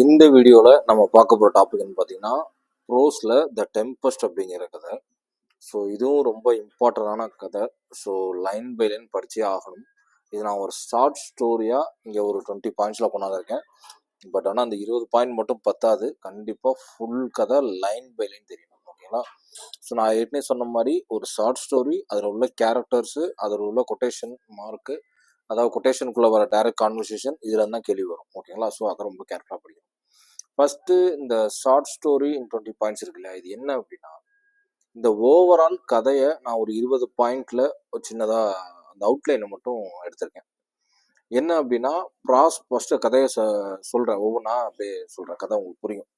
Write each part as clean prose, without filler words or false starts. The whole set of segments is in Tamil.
இந்த வீடியோவில் நம்ம பார்க்க போகிற டாபிக்னு பார்த்தீங்கன்னா ப்ரோஸில் த டெம்பஸ்ட் அப்படிங்கிற கதை. ஸோ இதுவும் ரொம்ப இம்பார்ட்டண்டான கதை. ஸோ லைன் பை லைன் படித்தே ஆகணும். இது நான் ஒரு ஷார்ட் ஸ்டோரியாக இங்கே ஒரு 20 பாயிண்ட்ஸில் கொண்டாந்துருக்கேன். பட் ஆனால் அந்த 20 பாயிண்ட் மட்டும் பத்தாது. கண்டிப்பாக ஃபுல் கதை லைன் பை லைன் தெரியணும். ஓகேங்களா? ஸோ நான் ஏற்கனவே சொன்ன மாதிரி ஒரு ஷார்ட் ஸ்டோரி, அதில் உள்ள கேரக்டர்ஸு, அதில் உள்ள கொட்டேஷன் மார்க்கு, அதாவது கொட்டேஷனுக்குள்ளே வர டைரக்ட் கான்வர்சேஷன், இதில் தான் கேள்வி வரும். ஓகேங்களா? ஸோ அதை ரொம்ப கேர்ஃபுல்லாக படிக்கணும். ஃபர்ஸ்ட் இந்த ஷார்ட் ஸ்டோரி இன் 20 பாயிண்ட்ஸ் இருக்கு இல்லையா, இது என்ன அப்படின்னா, இந்த ஓவரால் கதையை நான் ஒரு 20 பாயிண்ட்ல ஒரு சின்னதாக அந்த அவுட்லைனை மட்டும் எடுத்திருக்கேன். என்ன அப்படின்னா, ஃபர்ஸ்ட் கதையை சொல்றேன், ஒவ்வொன்றா அப்படியே சொல்றேன், கதை உங்களுக்கு புரியும்.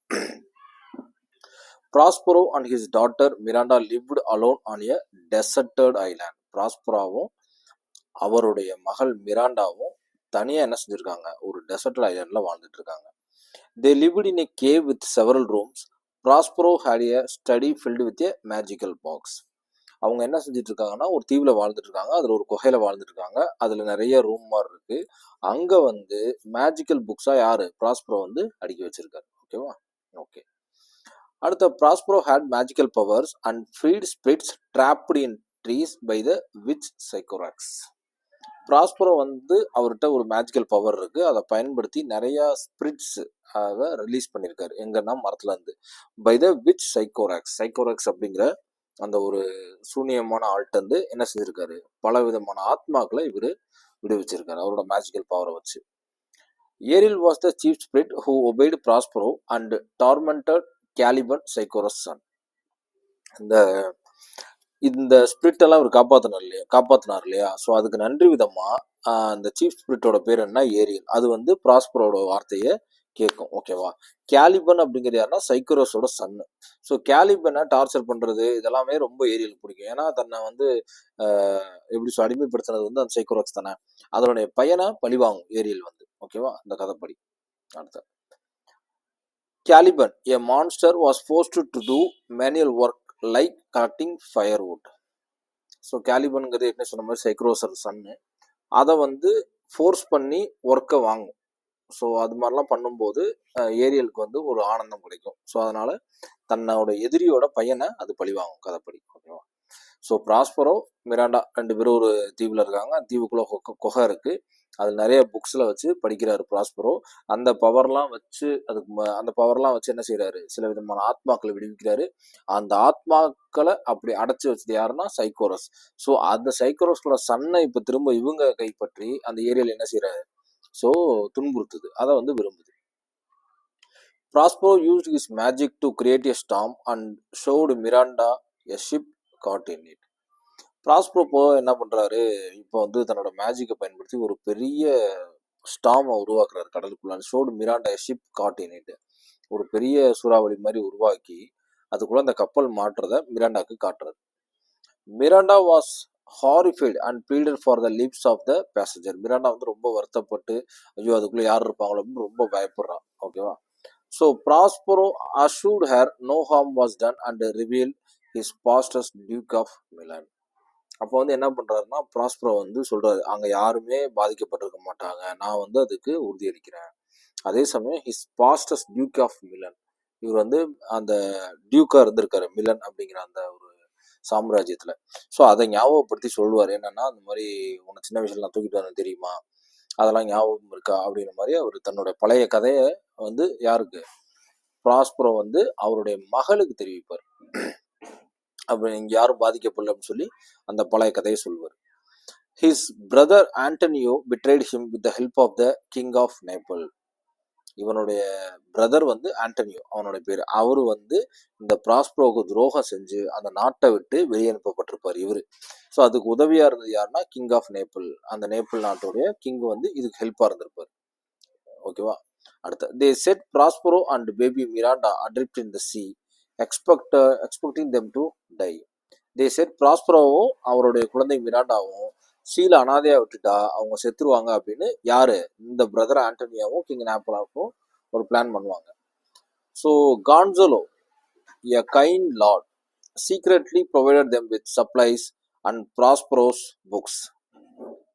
Prospero and his daughter Miranda lived alone on a deserted island. ப்ராஸ்பராவும் அவருடைய மகள் மிராண்டாவும் தனியாக என்ன செஞ்சுருக்காங்க, ஒரு டெசர்டட் ஐலாண்டில் வாழ்ந்துட்டு இருக்காங்க. They lived in a cave with several rooms. Prospero had a study filled with a magical box. அவங்க என்ன செஞ்சுட்டு இருக்காங்கன்னா, ஒரு தீவில் வாழ்ந்துட்டு இருக்காங்க, அதில் ஒரு குகையில் வாழ்ந்துட்டு இருக்காங்க, அதில் நிறைய ரூம் மாதிரி இருக்கு. அங்கே வந்து மேஜிக்கல் புக்ஸாக யார், ப்ராஸ்பரோ வந்து அடுக்கி வச்சிருக்காரு. ஓகேவா? ஓகே. அடுத்த, Prospero had magical powers and freed spirits trapped in trees by the witch Sycorax. Prospero வந்து அவர்கிட்ட ஒரு மேஜிக்கல் பவர் இருக்கு, அதை பயன்படுத்தி நிறைய ஸ்பிரிட்ஸ் ரிலீஸ் பண்ணியிருக்காரு. எங்கன்னா மரத்துல இருந்து. By the witch Sycorax. Sycorax அப்படிங்கிற அந்த ஒரு சூனியமான ஆள்கிட்ட வந்து என்ன செஞ்சிருக்காரு, பல விதமான ஆத்மாக்களை இவர் விடுவிச்சிருக்காரு அவரோட மேஜிக்கல் பவரை வச்சு. Ariel was the chief spirit who obeyed Prospero and tormented Caliban Sycorax son. இந்த ஸ்பிரிட் எல்லாம் அவர் காப்பாத்தினார் இல்லையா. ஸோ அதுக்கு நன்றி விதமா அந்த சீஃப் ஸ்பிரிட்டோட பேர் என்ன, ஏரியல். அது வந்து ப்ராஸ்பரோட வார்த்தையை கேட்கும். ஓகேவா? கேலிபன் அப்படிங்கிறது யாருன்னா சைக்கோரஸோட சன்னு. ஸோ கேலிபனை டார்ச்சர் பண்றது இதெல்லாமே ரொம்ப ஏரியலுக்கு பிடிக்கும். ஏன்னா தன்னை வந்து எப்படி அடிமைப்படுத்தினது வந்து அந்த சைக்கோரக்ஸ் தானே. அதனுடைய பையனை பழிவாங்கும் ஏரியல் வந்து. ஓகேவா? இந்த கதைப்படி. அடுத்த, Caliban a monster was forced to do manual work like collecting firewood. So கேலிபனுங்கிறது என்ன சொன்ன மாதிரி சைக்ரோசர் சன்னு, அதை வந்து ஃபோர்ஸ் பண்ணி ஒர்க்கை வாங்கும். ஸோ அது மாதிரிலாம் பண்ணும்போது ஏரியலுக்கு வந்து ஒரு ஆனந்தம் கிடைக்கும். ஸோ அதனால தன்னோட எதிரியோட பையனை அது பழிவாங்கும் கதைப்படி. ஓகேவா? ஸோ ப்ராஸ்பரோ மிராண்டா 2 பேரும் ஒரு தீவில் இருக்காங்க. தீவுக்குள்ள குகை இருக்கு. அதில் நிறைய புக்ஸில் வச்சு படிக்கிறாரு ப்ராஸ்பரோ. அந்த பவர்லாம் வச்சு அந்த பவர்லாம் வச்சு என்ன செய்யறாரு, சில விதமான ஆத்மாக்களை விடுவிக்கிறாரு. அந்த ஆத்மாக்களை அப்படி அடைச்சி வச்சது யாருன்னா சைக்கோரஸ். ஸோ அந்த சைக்கோரஸோட சன்னை இப்போ திரும்ப இவங்க கைப்பற்றி அந்த ஏரியாவில் என்ன செய்யறாரு, ஸோ துன்புறுத்துது. அதை வந்து விரும்புது. Prospero used his magic to create a storm and showed Miranda a ship caught in it. Prospero என்ன பண்றாரு, இப்போ வந்து தன்னோட மேஜிக்கை பயன்படுத்தி ஒரு பெரிய ஸ்டார்மை உருவாக்குறாரு கடலுக்குள்ள. Showed Miranda ship caught in it. ஒரு பெரிய சூறாவளி மாதிரி உருவாக்கி அதுக்குள்ள அந்த கப்பல் மாட்டுறத மிராண்டாக்கு காட்டுறாரு. Miranda was horrified and pleaded for the lives of the passenger. Miranda வந்து ரொம்ப வருத்தப்பட்டு, ஐயோ அதுக்குள்ள யார் இருப்பாங்களோ அப்படின்னு ரொம்ப பயப்படுறான். ஓகேவா? So Prospero assured her no harm was done and revealed his past as Duke of Milan. அப்போ வந்து என்ன பண்றாருன்னா, ப்ராஸ்பரோ வந்து சொல்றாரு, அங்க யாருமே பாதிக்கப்பட்டிருக்க மாட்டாங்க, நான் வந்து அதுக்கு உறுதியளிக்கிறேன். அதே சமயம் his past as duke of Milan. இவர் வந்து அந்த டியூக்கா இருந்திருக்காரு மிலன் அப்படிங்கிற அந்த ஒரு சாம்ராஜ்யத்துல. ஸோ அதை ஞாபகப்படுத்தி சொல்லுவார். என்னன்னா, அந்த மாதிரி உன்னை சின்ன வயசுல நான் தூக்கிட்டு வந்தேன் தெரியுமா, அதெல்லாம் ஞாபகம் இருக்கா அப்படிங்கிற மாதிரி அவர் தன்னுடைய பழைய கதையை வந்து யாருக்கு, ப்ராஸ்பரோ வந்து அவருடைய மகளுக்கு தெரிவிப்பார். அப்ப இங்க யாரும் பாதிக்கப்படல அப்படின்னு சொல்லி அந்த பழைய கதையை சொல்வார். His brother Antonio betrayed him with the help of the king of Naples. இவனுடைய பிரதர் வந்து ஆண்டனியோ, அவனுடைய பேர். அவரு வந்து இந்த ப்ராஸ்பரோவுக்கு துரோகம் செஞ்சு அந்த நாட்டை விட்டு வெளியே அனுப்பப்பட்டிருப்பார் இவரு. ஸோ அதுக்கு உதவியா இருந்தது யாருன்னா கிங் ஆஃப் நேபிள். அந்த நேபிள் நாட்டுடைய கிங் வந்து இதுக்கு ஹெல்ப்பா இருந்திருப்பார். ஓகேவா? அடுத்த, they set Prospero and baby Miranda adrift in the sea, expecting them to die. They set ப்ராஸ்பரோவும் அவருடைய குழந்தை மிராண்டாவும் சீல அனாதையா விட்டுட்டா அவங்க செத்துருவாங்க அப்படின்னு யாரு, இந்த பிரதர் ஆண்டனியாவும் கிங் நேப்பலாவும் ஒரு பிளான் பண்ணுவாங்க. So Gonzalo, a kind lord, secretly provided them with supplies and Prospero's books.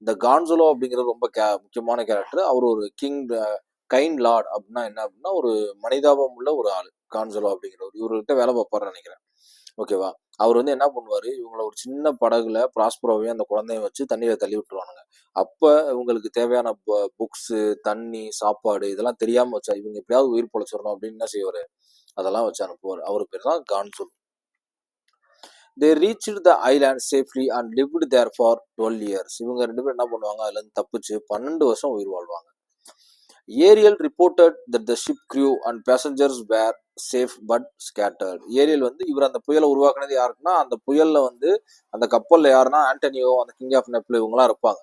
இந்த கான்சலோ அப்படிங்கிறது ரொம்ப முக்கியமான கேரக்டர். அவர் ஒரு கைண்ட் லார்ட் அப்படின்னா என்ன அப்படின்னா ஒரு மனிதாபம் உள்ள ஒரு ஆள். கான்சலோ அப்படிங்கிறவர் இவர்கிட்ட வேலை பார்ப்பாருன்னு நினைக்கிறேன். ஓகேவா? அவர் வந்து என்ன பண்ணுவாரு, இவங்கள ஒரு சின்ன படகுல ப்ராஸ்பரோவையும் அந்த குழந்தையும் வச்சு தண்ணியில தள்ளி விட்டுருவானுங்க. அப்ப இவங்களுக்கு தேவையான புக்ஸு, தண்ணி, சாப்பாடு இதெல்லாம் தெரியாம வச்சா இவங்க எப்படியாவது உயிர் பொழைச்சிடணும் அப்படின்னு என்ன செய்வாரு, அதெல்லாம் வச்சு அனுப்புவாரு. அவரு பேர் தான் Gonzalo. They reached the island safely and lived there for 12 years. இவங்க 2 பேரும் என்ன பண்ணுவாங்க, அதுல இருந்து தப்பிச்சு 12 வருஷம் உயிர் வாழ்வாங்க. Ariel reported that the ship crew and passengers were safe but scattered. Ariel வந்து இவர் அந்த புயலை உருவாக்குனது யாருக்குன்னா, அந்த புயல்ல வந்து அந்த கப்பல்ல யாருன்னா ஆண்டனியோ, அந்த கிங் ஆஃப் நெப்ல இவங்கலாம் இருப்பாங்க.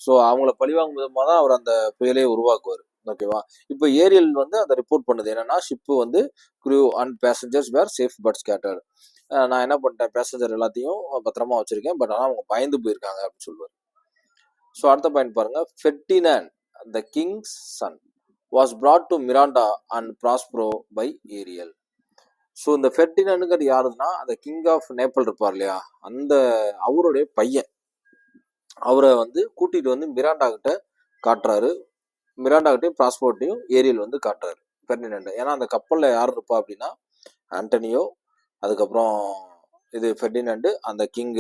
ஸோ அவங்கள பழிவாங்கும் விதமாக தான் அவர் அந்த புயலையே உருவாக்குவார். ஓகேவா? இப்போ ஏரியல் வந்து அதை ரிப்போர்ட் பண்ணுது என்னன்னா, ஷிப்பு வந்து crew and passengers were safe but scattered. நான் என்ன பண்ணிட்டேன், பேசஞ்சர் எல்லாத்தையும் பத்திரமா வச்சிருக்கேன், பட் ஆனால் அவங்க பயந்து போயிருக்காங்க அப்படின்னு சொல்லுவார். ஸோ அடுத்த பாயிண்ட் பாருங்க. Ferdinand the king's son was brought to Miranda and Prospero by Ariel. So இந்த ஃபெர்டினாண்டுங்கிறது யாருன்னா, அந்த கிங் ஆஃப் நேபாள் இருப்பார் இல்லையா, அந்த அவருடைய பையன். அவரை வந்து கூட்டிட்டு வந்து மிராண்டா கிட்ட காட்டுறாரு. மிராண்டா கிட்டையும் ப்ராஸ்போர்ட்டையும் ஏரியல் வந்து காட்டுறாரு ஃபெர்டினாண்ட். ஏன்னா அந்த கப்பல்ல யார் இருப்பா அப்படின்னா, ஆண்டனியோ, அதுக்கப்புறம் இது ஃபெர்டினாண்டு, அந்த கிங்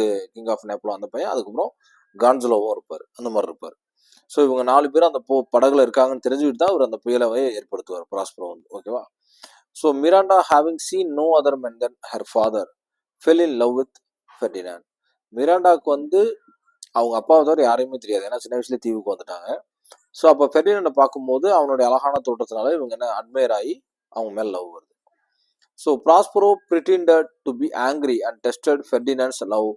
ஆஃப் நேபாளோ அந்த பையன், அதுக்கப்புறம் கான்சலோவும் இருப்பார். அந்த மாதிரி இருப்பார். ஸோ இவங்க 4 பேரும் அந்த படகுல இருக்காங்கன்னு தெரிஞ்சுக்கிட்டு தான் அவர் அந்த புயலவை ஏற்படுத்துவார் ப்ராஸ்பரோ வந்து. ஓகேவா? So Miranda having seen no other men than her father fell in love with Ferdinand. மிராண்டாவுக்கு வந்து அவங்க அப்பாவை தவிர யாரையுமே தெரியாது, ஏன்னா சின்ன வயசுலேயே தீவுக்கு வந்துட்டாங்க. ஸோ அப்போ ஃபெர்டினாண்டை பார்க்கும்போது அவனுடைய அழகான தோற்றத்தினால இவங்க என்ன அட்மையர் ஆகி அவங்க மேல் லவ் வருது. So Prospero pretended to be angry and tested Ferdinand's love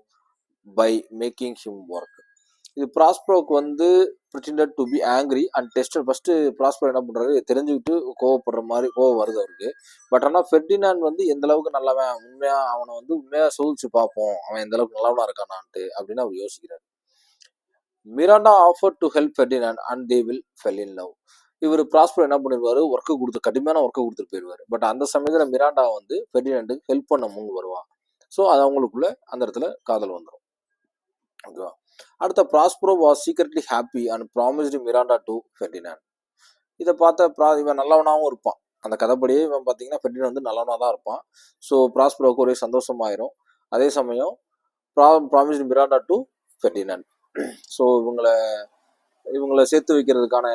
by making him work. இது ப்ராஸ்பரோக்கு வந்து pretended to be angry and tested. First Prospero என்ன பண்றாரு, தெரிஞ்சுக்கிட்டு கோவப்படுற மாதிரி கோவம் வருது அவருக்கு. பட் ஆனால் ஃபெர்டினாண்ட் வந்து எந்த அளவுக்கு நல்லவன், உண்மையா அவனை வந்து உண்மையா சோதிச்சு பார்ப்போம், அவன் எந்த அளவுக்கு நல்லவனா இருக்கானான்ட்டு அப்படின்னு அவர் யோசிக்கிறார். Miranda offer to help Ferdinand and they will fell in love. இவர் ப்ராஸ்பரோ என்ன பண்ணிடுவாரு, ஒர்க்கு கொடுத்து கடுமையான ஒர்க்கை கொடுத்துட்டு போயிடுவார். பட் அந்த சமயத்தில் மிராண்டா வந்து ஃபெர்டினாண்டுக்கு ஹெல்ப் பண்ண முன் வருவா. ஸோ அது அவங்களுக்குள்ள அந்த இடத்துல காதல் வந்துடும். ஓகேவா? அடுத்த Prospero was secretly happy and promised Miranda to Ferdinand. இதை பார்த்த இவன் நல்லவனாகவும் இருப்பான். அந்த கதைப்படியே இவன் பார்த்தீங்கன்னா ஃபெர்டினாண்ட் வந்து நல்லவனாக தான் இருப்பான். ஸோ ப்ராஸ்பரோவுக்கு ஒரே சந்தோஷமாயிரும். அதே சமயம் promised Miranda to Ferdinand. So இவங்களை சேர்த்து வைக்கிறதுக்கான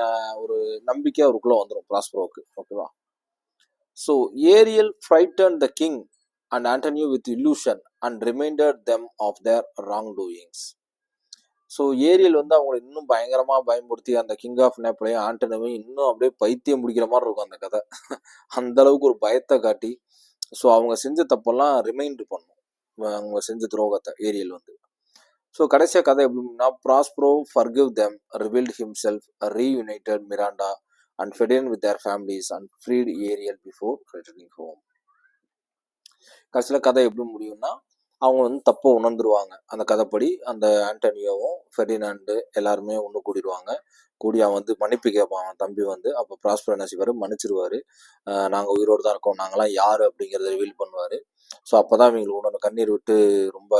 ஒரு நம்பிக்கை அவருக்குள்ள வந்துடும் ப்ராஸ்பரோவுக்கு. ஓகேவா? So Ariel frightened the king and Antonio with illusion and reminded them of their wrong doings. So Ariel வந்து அவங்களை இன்னும் பயங்கரமாக பயன்படுத்தி அந்த கிங் ஆஃப் நேபாளையும் ஆண்டனியும் இன்னும் அப்படியே பைத்தியம் முடிக்கிற மாதிரி இருக்கும் அந்த கதை. அந்த அளவுக்கு ஒரு பயத்தை காட்டி ஸோ அவங்க செஞ்ச தப்பெல்லாம் ரிமைண்ட் பண்ணும், அவங்க செஞ்ச துரோகத்தை ஏரியல் வந்து. ஸோ கடைசியாக கதை எப்படின்னா, Prospero forgive them, revealed himself, reunited Miranda and Ferdinand with their families and freed Ariel before returning home. கடைசியில் கதை எப்படி முடியும்னா, அவங்க வந்து தப்பை உணர்ந்துருவாங்க. அந்த கதைப்படி அந்த ஆண்டனியோவும் ஃபெர்டினாண்டு எல்லாருமே ஒன்று கூடிடுவாங்க. கூடி அவன் வந்து மன்னிப்பு கேட்பான் அவன் தம்பி வந்து. அப்போ ப்ராஸ்பரோ என்ன செய்வார், மன்னிச்சிருவாரு. நாங்கள் உயிரோடு தான் இருக்கோம், நாங்களாம் யார் அப்படிங்கிறத ரிவீல் பண்ணுவார். ஸோ அப்போ தான் இவங்களுக்கு ஒன்று கண்ணீர் விட்டு ரொம்ப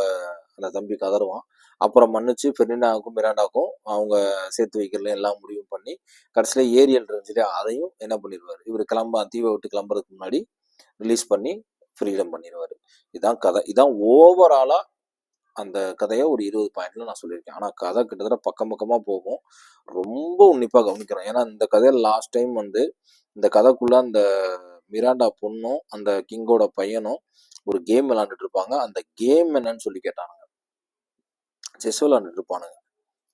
அந்த தம்பி கதறுவான். அப்புறம் மன்னிச்சு ஃபெர்டினாண்டுக்கும் மிராண்டாக்கும் அவங்க சேர்த்து வைக்கிறதுல எல்லாம் முடிவு பண்ணி கடைசியில் ஏரியல் இருந்துச்சு அதையும் என்ன பண்ணிடுவார், இவர் தீவை விட்டு கிளம்புறதுக்கு முன்னாடி ரிலீஸ் பண்ணி ஃப்ரீடம் பண்ணிடுவார். இதுதான் கதை. இதான் ஓவராலாக அந்த கதையை ஒரு 20 பாயிண்ட்ல நான் சொல்லியிருக்கேன். ஆனால் கதை கிட்டத்தட்ட பக்கம் பக்கமாக போகும். ரொம்ப உன்னிப்பாக கவனிக்கிறோம். ஏன்னா இந்த கதையில் லாஸ்ட் டைம் வந்து இந்த கதைக்குள்ள அந்த மிராண்டா பொண்ணும் அந்த கிங்கோட பையனும் ஒரு கேம் விளாண்டுட்டு இருப்பாங்க. அந்த கேம் என்னன்னு சொல்லி கேட்டானுங்க. செஸ் விளாண்டுட்டு இருப்பானுங்க.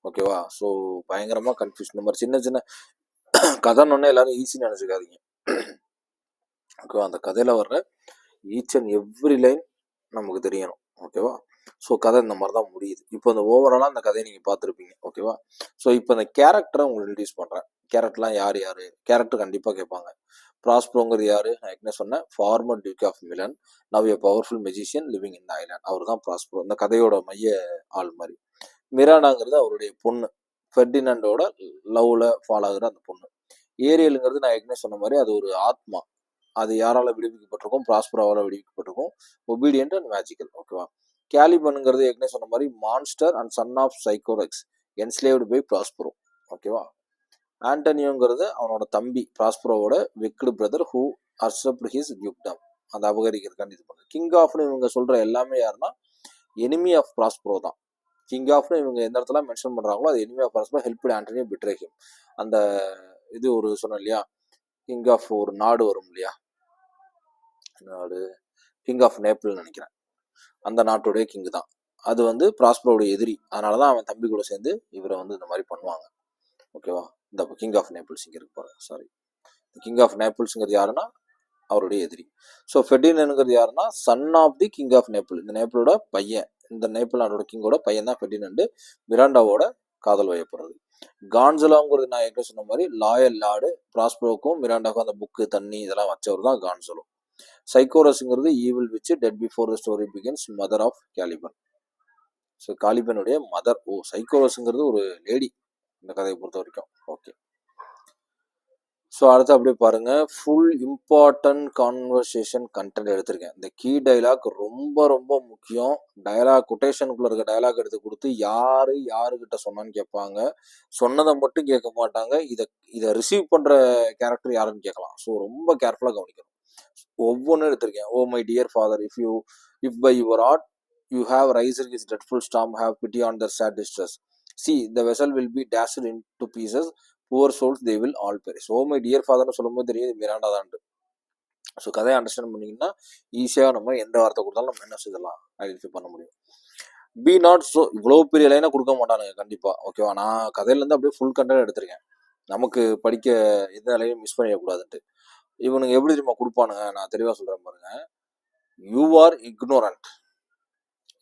ஓகேவா? ஸோ பயங்கரமாக கன்ஃபியூஷன். இந்த மாதிரி சின்ன சின்ன கதைன்னு எல்லாரும் ஈஸின்னு நினச்சிக்காதீங்க. ஓகேவா? அந்த கதையில் வர்ற ஈச் அண்ட் எவ்ரி லைன் நமக்கு தெரியணும். ஓகேவா? ஸோ கதை இந்த மாதிரி தான் முடியுது. இப்போ இந்த ஓவராலாக அந்த கதையை நீங்கள் பார்த்துருப்பீங்க. ஓகேவா? ஸோ இப்போ இந்த கேரக்டரை உங்களுக்கு இன்ட்ரடியூஸ் பண்ணுறேன். கேரக்டர்லாம் யார் யார், கேரக்டர் கண்டிப்பாக கேட்பாங்க. ப்ராஸ்பரோங்கிறது யார், நான் ஏற்கனவே சொன்னேன், former duke of Milan, now a powerful magician living in island. அவர் தான் ப்ராஸ்பரோ, இந்த கதையோட மைய ஆள் மாதிரி. மிராண்டாங்கிறது அவருடைய பொண்ணு, ஃபெர்டினாண்டோட லவ்ல ஃபாலோ ஆகுற அந்த பொண்ணு. ஏரியலுங்கிறது நான் ஏற்கனவே சொன்ன மாதிரி அது ஒரு ஆத்மா. அது யாரால விடுவிக்கப்பட்டிருக்கும், ப்ராஸ்பரோவால் விடுவிக்கப்பட்டிருக்கும், ஒபீடியன்ட் அண்ட் மேஜிக்கல். ஓகேவா? கேலிபனுங்கிறது ஏற்கனவே சொன்ன மாதிரி monster and son of Sycorax, enslaved by Prospero. ஓகேவா? ஆண்டனியோங்கிறது அவனோட தம்பி ப்ராஸ்பரோவோட wicked brother who usurped his dukedom, அந்த அபகரிக்கிறதுக்காண்டி இது பண்ணுறது. கிங் ஆஃப்னு இவங்க சொல்ற எல்லாமே யாருன்னா எனிமி ஆஃப் ப்ராஸ்பரோ தான். கிங் ஆஃப்னு இவங்க எந்த இடத்துல மென்ஷன் பண்றாங்களோ அது enemy of Prospero help Antonio betray him. அந்த இது ஒரு சொன்னோம் இல்லையா, கிங் ஆஃப் ஒரு நாடு வரும் இல்லையா, நாடு கிங் ஆஃப் நேபிள்னு நினைக்கிறேன், அந்த நாட்டுடைய கிங் தான். அது வந்து ப்ராஸ்பரோட எதிரி. அதனாலதான் அவன் தம்பி கூட சேர்ந்து இவரை வந்து இந்த மாதிரி பண்ணுவாங்க. ஓகேவா, இந்த கிங் ஆஃப் நேபிள்ஸ் இங்க இருக்கு பாருங்க, சாரி, கிங் ஆஃப் நேபிள்ஸ்ங்கிறது யாருன்னா அவருடைய எதிரி. ஸோ ஃபெர்டினன்ட்ங்கிறது யாருன்னா son of the king of Naples, இந்த நேபிளோட பையன், இந்த நேபிள் நாடோட கிங்கோட பையன் தான் ஃபெர்டினண்ட், மிராண்டாவோட காதல் வயப்படுறது. கான்சலோங்கிறது நான் ஏற்கனவே சொன்ன மாதிரி லாயல் லார்டு, ப்ராஸ்பரோக்கும் மிராண்டாவுக்கும் அந்த புக்கு தண்ணி இதெல்லாம் வச்சவர் தான் கான்சலோ. சைக்கோரஸ்ங்கிறது evil witch dead before the story begins, mother of Caliban. So காலிபனுடைய மதர். ஓ, சைக்கோரஸ்ங்கிறது ஒரு லேடி இந்த கதையை பொறுத்த வரைக்கும். ஓகே, ஸோ அடுத்து அப்படியே பாருங்க, ஃபுல் இம்பார்ட்டன்ட் கான்வர்சேஷன் கண்டென்ட் எடுத்திருக்கேன். இந்த கீ டைலாக் ரொம்ப ரொம்ப முக்கியம். டயலாக் கொட்டேஷனுக்குள்ள இருக்க டைலாக் எடுத்து கொடுத்து யாருக்கிட்ட சொன்னான்னு கேட்பாங்க. சொன்னதை மட்டும் கேட்க மாட்டாங்க, இதை ரிசீவ் பண்ற கேரக்டர் யாருன்னு கேட்கலாம். ஸோ ரொம்ப கேர்ஃபுல்லாக கவனிக்கணும். ஒவ்வொன்றும் எடுத்திருக்கேன். Oh my dear father, if by your art you have raised this dreadful storm, have pity on their sad distress, see the vessel will be dashed into pieces, poor souls they will all perish. Oh my dear ஃபாதர்னு சொல்லும்போது தெரியுது மிராண்டா தான். ஸோ கதையை அண்டர்ஸ்டாண்ட் பண்ணிங்கன்னா ஈஸியாக நம்ம எந்த வார்த்தை கொடுத்தாலும் நம்ம என்ன செய்யலாம் ஐடென்டிஃபை பண்ண முடியும். பி நாட் ஸோ, இவ்வளோ பெரிய லைனாக கொடுக்க மாட்டானுங்க கண்டிப்பாக. ஓகேவா, நான் கதையிலேருந்து அப்படியே ஃபுல் கண்டென்ட் எடுத்திருக்கேன், நமக்கு படிக்க எந்த நிலையும் மிஸ் பண்ணிடக்கூடாதுன்ட்டு. இவனுங்க எப்படி தெரியுமா கொடுப்பானுங்க, நான் தெளிவாக சொல்கிறேன் பாருங்க, யூ ஆர் இக்னோரண்ட்,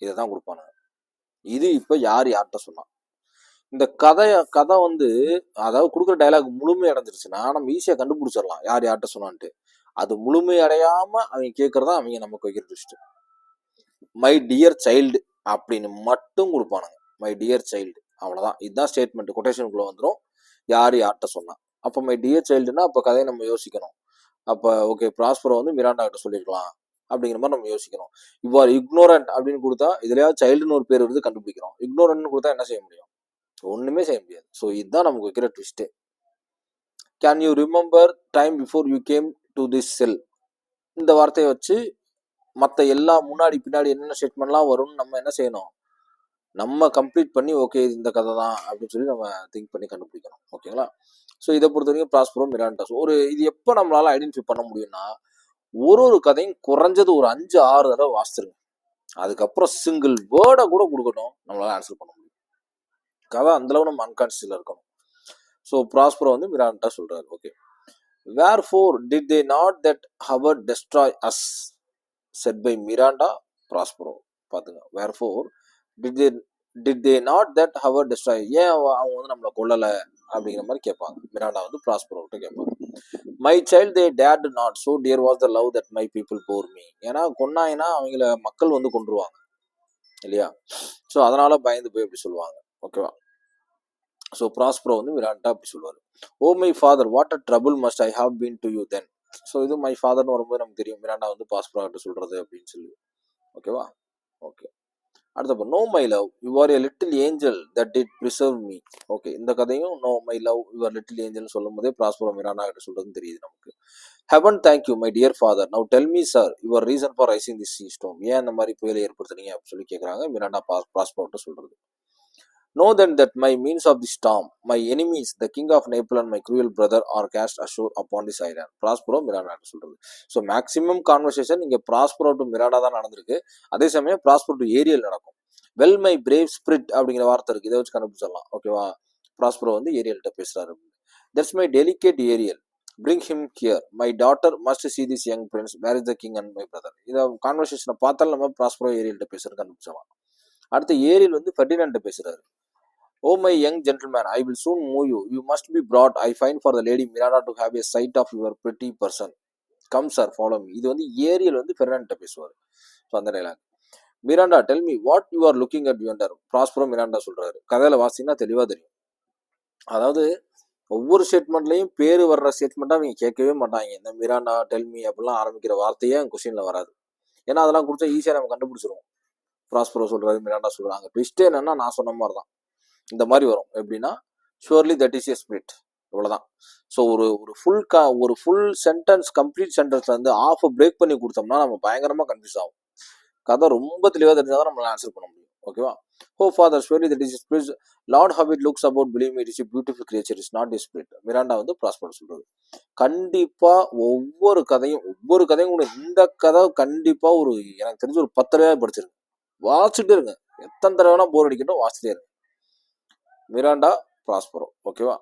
இதை தான் கொடுப்பானுங்க. இது இப்போ யார்கிட்ட சொன்னா, இந்த கதை வந்து அதாவது கொடுக்குற டைலாக் முழுமை அடைஞ்சிருச்சுன்னா நம்ம ஈஸியாக கண்டுபிடிச்சிடலாம் யார்கிட்ட சொன்னான்ட்டு. அது முழுமை அடையாம அவங்க கேட்கறதா அவங்க நமக்கு வைக்கிற ட்விஸ்ட். மை டியர் சைல்டு அப்படின்னு மட்டும் கொடுப்பானுங்க, மை டியர் சைல்டு, அவ்வளோதான். இதுதான் ஸ்டேட்மெண்ட், கொட்டேஷனுக்குள்ள வந்துடும் யார்கிட்ட சொன்னா. அப்போ மை டியர் சைல்டுன்னா அப்போ கதையை நம்ம யோசிக்கணும். அப்போ ஓகே, ப்ராஸ்பரோ வந்து மிராண்டா கிட்ட சொல்லியிருக்கலாம் அப்படிங்கிற மாதிரி நம்ம யோசிக்கணும். இவ்வாறு இக்னோரண்ட் அப்படின்னு கொடுத்தா இதுலயாவது சைல்டுன்னு ஒரு பேர் வந்து கண்டுபிடிக்கிறோம், இக்னோரண்ட்னு கொடுத்தா என்ன செய்ய முடியும், ஒண்ணுமே செய்ய முடியாது. ஸோ இதுதான் நமக்கு வைக்கிற twist. Can you remember time before you came to this செல், இந்த வார்த்தையை வச்சு மற்ற எல்லா முன்னாடி பின்னாடி என்னென்ன ஸ்டேட்மெண்ட்லாம் வரும்னு நம்ம என்ன செய்யணும், நம்ம கம்ப்ளீட் பண்ணி ஓகே இந்த கதை தான் அப்படின்னு சொல்லி நம்ம திங்க் பண்ணி கண்டுபிடிக்கணும். ஓகேங்களா, ஸோ இதை பொறுத்த வரைக்கும் ப்ராஸ்பரோ மிராண்டா ஒரு இது எப்போ நம்மளால ஐடென்டிஃபை பண்ண முடியும்னா, ஒரு கதையும் குறைஞ்சது ஒரு 5-6 தடவை வாசிச்சிருங்க, அதுக்கப்புறம் சிங்கிள் வேர்டை கூட கொடுக்கணும் நம்மளால ஆன்சர் பண்ண முடியும். கதை அந்தளவு நம்ம அன்கான்சியஸ்ல இருக்கணும். ஸோ ப்ராஸ்பரோ வந்து மிராண்டா சொல்றாரு. Okay, wherefore did they not that hour destroy us, said by Miranda Prospero. பாத்துங்க, wherefore did they not that hour destroy, ஏன் அவங்க வந்து நம்மளை கொல்லல அப்படிங்கிற மாதிரி கேட்பாங்க. மிராண்டா வந்து ப்ராஸ்பரோ கிட்ட கேட்பாங்க. My child they dared not, so dear was the love that my people bore me, ஏன்னா கொன்னாயினா அவங்கள மக்கள் வந்து கொன்றுவாங்க இல்லையா, ஸோ அதனால பயந்து போய் அப்படி சொல்லுவாங்க. ஓகேவா, ஸோ ப்ராஸ்பரோ வந்து மிராண்டா அப்படி சொல்லுவார். Oh my father, what a trouble must I have been to you then. So இது மை ஃபாதர்னு வரும்போது நமக்கு தெரியும் மிராண்டா வந்து ப்ராஸ்பரோ கிட்ட சொல்றது அப்படின்னு சொல்லி. ஓகேவா, ஓகே. அடுத்தப்போ no my love you are a little angel that did preserve me. Okay, இந்த கதையும் no my love you are little angel சொல்லும் போதே ப்ராஸ்பரோ மிராண்டா கிட்ட சொல்றதுன்னு தெரியுது நமக்கு. Heaven thank you my dear father, now tell me sir your reason for raising this sea storm, ஏன் இந்த மாதிரி புயலை ஏற்படுத்துறீங்க அப்படின்னு சொல்லி கேட்குறாங்க. மிராண்டா ப்ராஸ்பரோ கிட்ட சொல்றது. Know then that my means of the storm, my enemies, the king of Naples and my cruel brother are cast ashore upon this island. Prospero Miranda சொல்றது. ஸோ மேக்ஸிமம் கான்வர்சேஷன் இங்கே ப்ராஸ்பரோ டு மிராண்டா தான் நடந்திருக்கு. அதே சமயம் ப்ராஸ்பரோ டு ஏரியல் நடக்கும். வெல் மை பிரேவ் ஸ்பிரிட் அப்படிங்கிற வார்த்தை இருக்கு, இதை வச்சு கண்டுபிடிச்சிடலாம். ஓகேவா, ப்ராஸ்பரோ வந்து ஏரியல்கிட்ட பேசுறாரு. That's my delicate Ariel, bring him here, my daughter must see this young prince, where is the king and my brother. இதை கான்வர்சேஷனை பார்த்தாலும் நம்ம ப்ராஸ்பரோ ஏரியல்கிட்ட பேசுறது கண்டுபிடிச்சலாம். அடுத்து ஏரியல் வந்து ஃபெர்டினண்ட் பேசுறாரு. Oh my young gentleman, I will soon move you. You must be brought. I find for the lady Miranda to have a sight of your pretty person. Come sir, follow me. இது வந்து ஏரியல் வந்து ஃபெர்டினண்ட் பேசுவார். ஸோ அந்த dialogue. Miranda tell me what you are looking at yonder. Prospero Miranda சொல்றாரு. கதையில வாசிங்கன்னா தெளிவா தெரியும். அதாவது ஒவ்வொரு ஸ்டேட்மெண்ட்லையும் பேர் வர்ற ஸ்டேட்மெண்ட்டாக அவங்க கேட்கவே மாட்டாங்க. இந்த மிராண்டா டெல்மி அப்படிலாம் ஆரம்பிக்கிற வார்த்தையே கொஸ்டின்ல வராது. ஏன்னா அதெல்லாம் கொடுத்தா ஈஸியாக நம்ம கண்டுபிடிச்சிருவோம். ப்ராஸ்பரோ சொல்றாரு, மிராண்டா சொல்றாங்க. ட்விஸ்டே என்னன்னா நான் சொன்ன மாதிரி தான் இந்த மாதிரி வரும். எப்படின்னா surely that is a spirit, இவ்வளோதான். ஸோ ஒரு ஃபுல் சென்டென்ஸ், கம்ப்ளீட் சென்டென்ஸ்ல வந்து ஆஃப் பிரேக் பண்ணி கொடுத்தோம்னா நம்ம பயங்கரமாக கன்ஃபியூஸ் ஆகும். கதை ரொம்ப தெளிவாக தெரிஞ்சால் தான் நம்மளால ஆன்சர் பண்ண முடியும். ஓகேவா? Ho father sorry that is spirit lord how it looks about believe me it is beautiful creature is not is spirit. Miranda வந்து ப்ராஸ்பர் சொல்றது. கண்டிப்பா ஒவ்வொரு கதையும் கூட இந்த கதை கண்டிப்பா ஒரு எனக்கு தெரிஞ்ச ஒரு 10 தடவை படிச்சிருங்க. வாசிச்சுட்டே இருங்க. எத்தனை தடவைனா போர் அடிக்கட்டும், வாசிச்சுட்டே இருங்க. Miranda Prospero. ஓகேவா?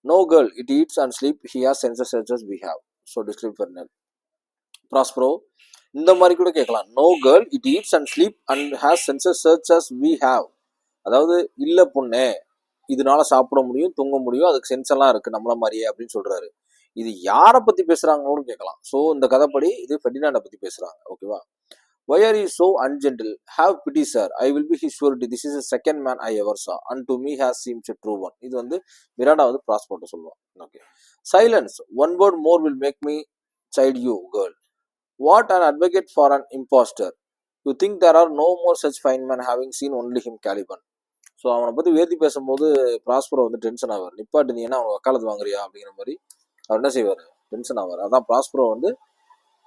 No girl it eats and sleep he has senses such as we have. So describe Ferdinand. Prospero இந்த மாதிரி கூட கேட்கலாம். No girl it eats and sleep and has senses such as we have. அதாவது இல்ல பொண்ணே, இதனால சாப்பிட முடியும், தூங்க முடியும், அதுக்கு சென்ஸ் எல்லாம் இருக்கு நம்மள மாதிரியே அப்படின்னு சொல்றாரு. இது யாரை பத்தி பேசுறாங்கன்னு கேட்கலாம். ஸோ இந்த கதைப்படி இது ஃபெர்டினாண்டை பத்தி பேசுறாங்க. ஓகேவா? Why are you so ungentle? Have pity, sir. I will be his surety. This is the second man I ever saw. And to me has seemed a true one. இது வந்து மிராண்டா வந்து ப்ராஸ்பர்ட்ட சொல்லுவான். Okay. Silence. One word more will make me chide you, girl. What an advocate for an impostor. You think there are no more such fine men having seen only him Caliban. So அவனை பற்றி வேதி பேசும்போது ப்ராஸ்பரோ வந்து டென்ஷன் ஆவார். நிப்பாட்டு, நீ என்ன அவன் வக்காலத்து வாங்குறியா அப்படிங்கிற மாதிரி அவர் என்ன செய்வார், டென்ஷன் ஆவார். அதான் ப்ராஸ்பரோ வந்து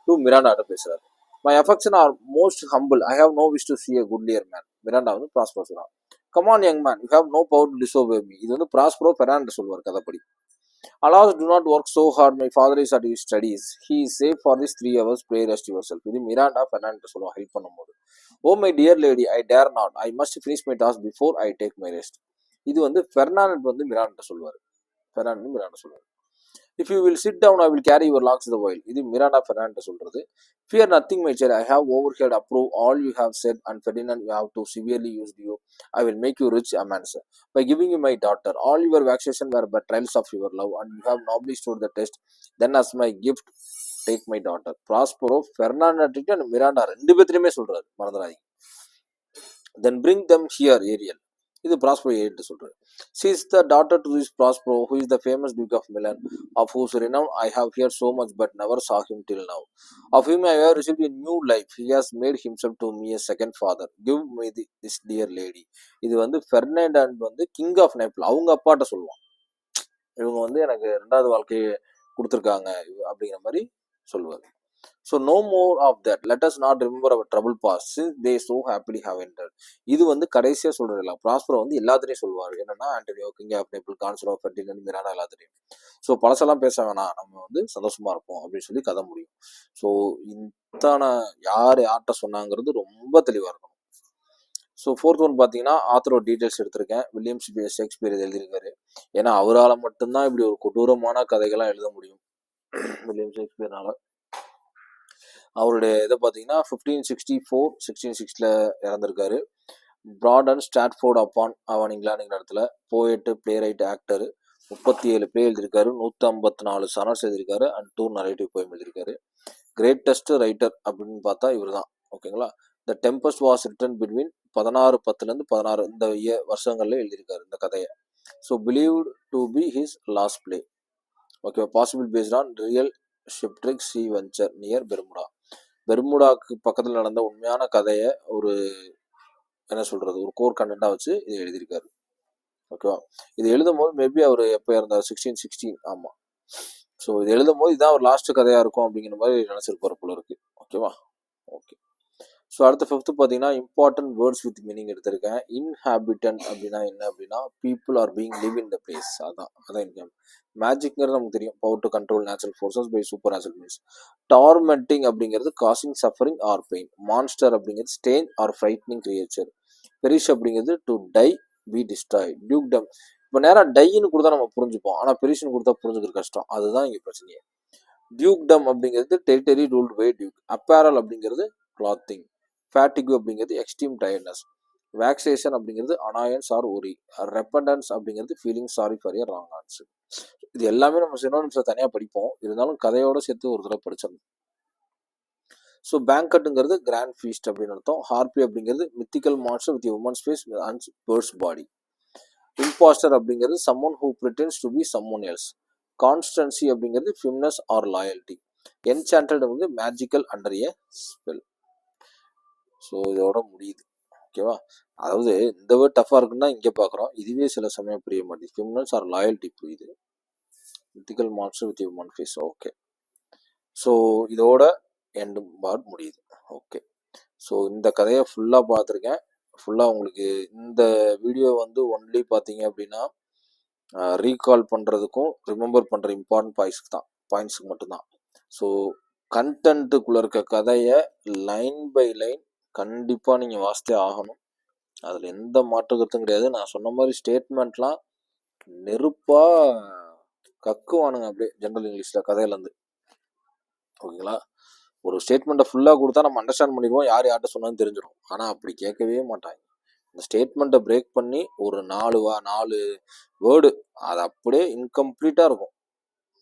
டூ மிராண்டாட்ட பேசுறாரு. My affection are most humble. I have no wish to see a goodlier man. Miranda வந்து ப்ராஸ்பரோ சொல்றான். Come on young man, you have no power to disobey me. இது வந்து ப்ராஸ்பரோ பெர்னாண்டோ சொல்வார் கதைப்படி. Alas do not work so hard, my father is at his studies, he is safe for this 3 hours, play rest yourself. இது மிராண்டா பெர்னாண்டோ சொல்லுவான் ஹெல்ப் பண்ணும்போது. Oh my dear lady, I dare not, I must finish my task before I take my rest. இது வந்து பெர்னாண்டோ வந்து மிராண்டோ சொல்லுவார். பெர்னாண்டோ மிராண்டோ சொல்லுவார். If you will sit down, I will carry your locks the while. இது மிராண்டா பெர்னாண்டோ சொல்றது. Fear nothing, my child. I have overheard, approve all you have said, and Ferdinand, you have to severely used you. I will make you rich, Amansa, by giving you my daughter. All your vexation were but trials of your love, and you have nobly stood the test. Then as my gift, take my daughter. Prospero Fernando and Miranda ரெண்டு பேர்த்தையுமே சொல்றாரு, மறந்துடாதீங்க. Then bring them here, Ariel. இது ப்ராஸ்பரோ ஏறிட்டு சொல்றாரு. She is the daughter to this Prospero, who is the famous Duke of Milan, of whose renown I have heard so much but never saw him till now. Of him I have received a new life. He has made himself to me a second father. Give me this dear lady. இது வந்து பெர்னாண்டோ வந்து கிங் ஆஃப் நேபிள் அவங்க அப்பாட்ட சொல்லுவான். இவங்க வந்து எனக்கு ரெண்டாவது வாழ்க்கையை கொடுத்துருக்காங்க அப்படிங்கிற மாதிரி சொல்லுவார். So no more of that. Let us not remember our trouble past, since they so happily have entered. இது வந்து கடைசியா சொல்றது இல்லை. ப்ராஸ்பரோ வந்து எல்லாத்திலையும் சொல்லுவார். என்னன்னா, Antonio, king of Naples, Gonzalo of Ferdinand, Miranda எல்லாத்திலையும். ஸோ பழசெல்லாம் பேச வேணாம், நம்ம வந்து சந்தோஷமா இருப்போம் அப்படின்னு சொல்லி கதை முடியும். ஸோ இத்தனை யார்கிட்ட சொன்னாங்கிறது ரொம்ப தெளிவாக இருக்கணும். ஸோ ஃபோர்த் ஒன் பார்த்தீங்கன்னா, ஆத்தரோட டீட்டெயில்ஸ் எடுத்திருக்கேன். வில்லியம் ஷேக்ஸ்பியர் எழுதியிருக்காரு. ஏன்னா அவரால் மட்டும்தான் இப்படி ஒரு கொடூரமான கதைகள்லாம் எழுத முடியும், வில்லியம் ஷேக்ஸ்பியர்னால. அவருடைய இதை பார்த்தீங்கன்னா 1664 இறந்துருக்காரு. பிராடன் ஸ்டாட்ஃபோர்ட் அப்பான் அவன் இங்கிலாந்துங்கிற இடத்துல போயட்டு, பிளே ரைட், ஆக்டர். 37 பிளே எழுதியிருக்காரு, 154 சனர்ஸ் எழுதியிருக்காரு, அண்ட் 2 நரேட்டிவ் போயம் எழுதியிருக்காரு. கிரேட்டஸ்ட் ரைட்டர் அப்படின்னு பார்த்தா இவர் தான். ஓகேங்களா? The Tempest was written between 1610 16 இந்த வருஷங்கள்ல எழுதியிருக்காரு இந்த கதையை. So believed to be his last play. Okay. Possible based on real shipwreck sea venture near Bermuda. பெர்முடாக்கு பக்கத்தில் நடந்த உண்மையான கதையை ஒரு என்ன சொல்றது, ஒரு கோர் கண்டென்ட்டாக வச்சு இது எழுதியிருக்காரு. ஓகேவா? இது எழுதும் போது மேபி அவர் எப்போ இருந்தார், 1616. ஆமாம். ஸோ இது எழுதும் போது இதுதான் ஒரு லாஸ்ட் கதையாக இருக்கும் அப்படிங்கிற மாதிரி நினச்சிருப்பார் போல இருக்கு. ஓகேவா? ஓகே. ஸோ அடுத்த ஃபிஃப்த்து பார்த்தீங்கன்னா, இம்பார்ட்டன்ட் வேர்ட்ஸ் வித் மீனிங் எடுத்திருக்கேன். இன்ஹாபிட்டன்ட் அப்படின்னா என்ன அப்படின்னா, people are being live in the place. அதான் மேஜிக்ங்கிறது நமக்கு தெரியும், power to control natural forces by super natural means. Tormenting அப்படிங்கிறது causing suffering or pain. Monster அப்படிங்கிறது strange or frightening creature. Perish அப்படிங்கிறது to die, be destroy. Dukedom இப்போ நேராக டைன்னு கொடுத்தா நம்ம புரிஞ்சுப்போம், ஆனால் பெரிஷ்னு கொடுத்தா புரிஞ்சுக்கிறது கஷ்டம். அதுதான் இங்கே பிரச்சனையே. டியூக்டம் அப்படிங்கிறது territory ruled by duke. Apparel அப்படிங்கிறது கிளாத்திங். ஃபேட்டிக் அப்படிங்கிறது எக்ஸ்ட்ரீம் டயர்ட்னஸ். வேக்சேஷன் அப்படிங்கிறது அனாயன்ஸ் ஆர் ஒரி. ரெப்பண்டன்ஸ் அப்படிங்கிறது feeling sorry for your wrong answer. இது எல்லாமே நம்ம சினோனிம்ஸில் தனியாக படிப்போம், இருந்தாலும் கதையோட சேர்த்து ஒரு தடவை படிச்சிடணும். ஸோ பேங்கட்டுங்கிறது கிராண்ட் ஃபீஸ்ட் அப்படின்னு அர்த்தம். ஹார்பி அப்படிங்கிறது mythical monster with women's face and bird's body. Impostor அப்படிங்கிறது someone who pretends to be someone else. Constancy அப்படிங்கிறது ஃபிம்னஸ் ஆர் லாயல்ட்டி. என்சாண்டட் வந்து magical under a spell. So இதோட முடியுது. ஓகேவா? அதாவது இந்த வேர்ட் டஃபாக இருக்குன்னா இங்கே பார்க்குறோம், இதுவே சில சமயம் புரிய மாட்டேங்குது. ஃபிம்னஸ் ஆர் லாயல்ட்டி புரியுது. Mythical monster with human face. Okay. So இதோட எண்டு பார்ட் முடியுது. ஓகே. ஸோ இந்த கதையை ஃபுல்லாக பார்த்துருக்கேன். ஃபுல்லாக உங்களுக்கு இந்த வீடியோ வந்து ஒன்லி பார்த்தீங்க அப்படின்னா ரீகால் பண்ணுறதுக்கும் ரிமெம்பர் பண்ணுற இம்பார்ட்டன்ட் பாயிண்ட்ஸுக்கு மட்டும்தான். ஸோ கண்டென்ட்டுக்குள்ளே இருக்க கதையை லைன் பை லைன் கண்டிப்பாக நீங்கள் வாசித்தே ஆகணும். அதில் எந்த மாற்று கருத்தும் கிடையாது. நான் சொன்ன மாதிரி ஸ்டேட்மெண்ட்லாம் நெருப்பாக கக்குவானுங்க அப்படியே ஜென்ரல் இங்கிலீஷில் கதையிலேருந்து. ஓகேங்களா? ஒரு ஸ்டேட்மெண்ட்டை ஃபுல்லாக கொடுத்தா நம்ம அண்டர்ஸ்டாண்ட் பண்ணிடுவோம், யார் யார்கிட்ட சொன்னாலும் தெரிஞ்சிடும். ஆனால் அப்படி கேட்கவே மாட்டாங்க. இந்த ஸ்டேட்மெண்ட்டை பிரேக் பண்ணி ஒரு 4 வேர்டு அது அப்படியே இன்கம்ப்ளீட்டாக இருக்கும்,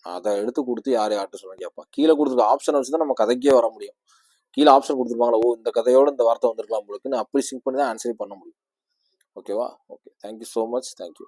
அதை எடுத்து கொடுத்து யார் யார்கிட்ட சொன்னால் கேட்பான். கீழே கொடுத்துருக்க ஆப்ஷனை வச்சு தான் நம்ம கதைக்கே வர முடியும். கீழே ஆப்ஷன் கொடுத்துருப்பாங்களா, ஓ இந்த கதையோட இந்த வார்த்தை வந்திருக்கலாம் உங்களுக்கு, அப்படி சிங்க் பண்ணி தான் ஆன்சரே பண்ண முடியும். ஓகேவா? Okay, thank you so much. Thank you.